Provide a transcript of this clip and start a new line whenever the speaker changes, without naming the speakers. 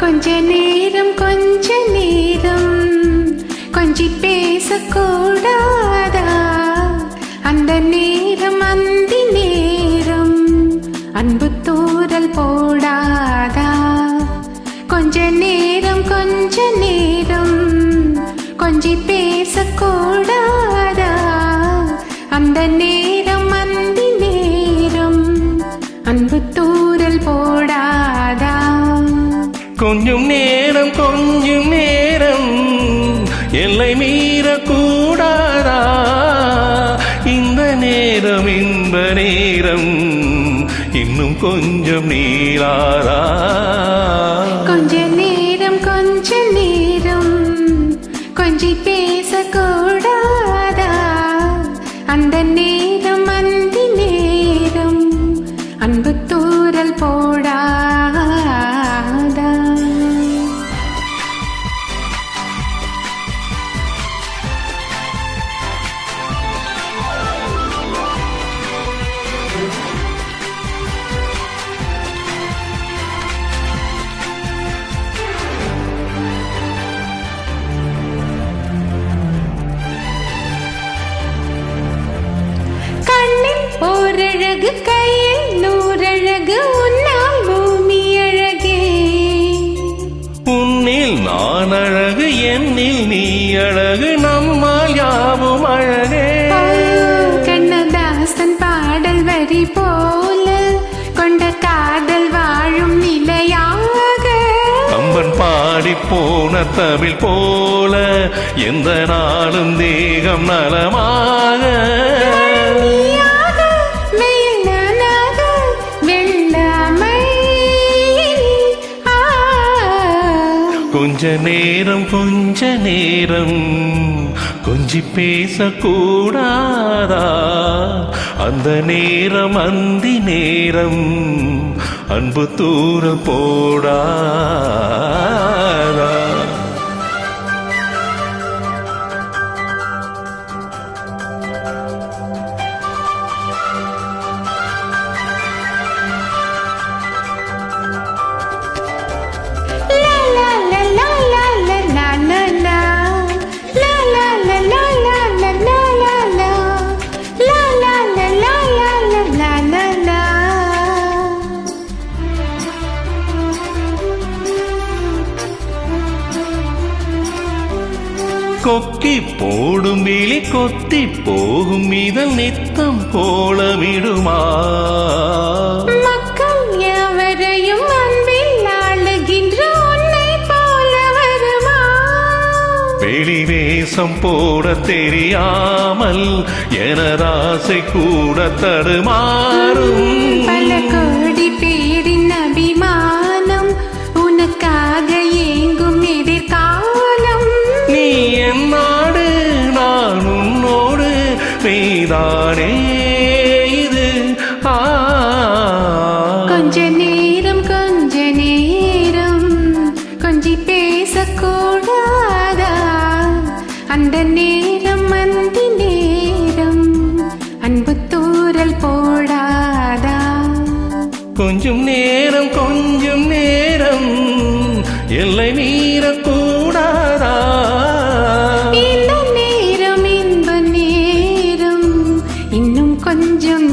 கொஞ்ச நேரம் கொஞ்சி பேசக்கூடாதா? அந்த நேரம் அந்தி நேரம் அன்பு தூரல் போடாதா? கொஞ்ச நேரம் கொஞ்சி பேசக்கூடாதா? அந்த நேரம் அந்தி நேரம் அன்பு தூரல் போடாதா?
கொஞ்சம் நேரம் எல்லை மீறக்கூடாதா? இந்த நேரம் இன்ப நேரம் இன்னும் கொஞ்சம் நீளாதா?
கொஞ்ச நேரம் கொஞ்சி பேசக்கூடாதா? அந்த நேரம் அந்தி நேரம் அன்பு தூரல் போடாதா? ஓரழகு கையில் நூறழகு உன்னால் பூமி அழகே.
உன்னில் நான் அழகு என்னில் நீ அழகு நம்மால் யாவும் அழகே.
கண்ணதாசன் பாடல் வரி போல கொண்ட காதல் வாழும் நிலையாக
கம்பன் பாடி போன தமிழ் போல எந்த நாளும் தேகம் நலமாக கொஞ்ச நேரம் கொஞ்சி பேசக்கூடாதா? அந்த நேரம் அந்தி நேரம் அன்பு தூரல் போடாதா? கொக்கி போடும் விழி கொத்தி போகும் இதழ் நித்தம் கோலமிடுமா?
மக்கள் எவரையும் அன்பில் ஆளுகின்ற உன்னை போல வருமா?
வெளி வேஷம் போட தெரியாமல் எனதாசை கூட தடுமாறும்.
பல கோடி பேரின் அபிமானம் உனக்காக ஏங்கும் எதிர்காலம்.
நீ என் நாடு நான் உன்னோடு நீதானே இது.
கொஞ்ச நேரம் கொஞ்சி பேசக்கூடாதா? அந்த நேரம் அந்தி நேரம் அன்பு தூரல் போடாதா?
கொஞ்சம் நேரம் எல்லை மீறக்கூடாதா?
இந்த நேரம் இன்ப நேரம் இன்னும் கொஞ்சம்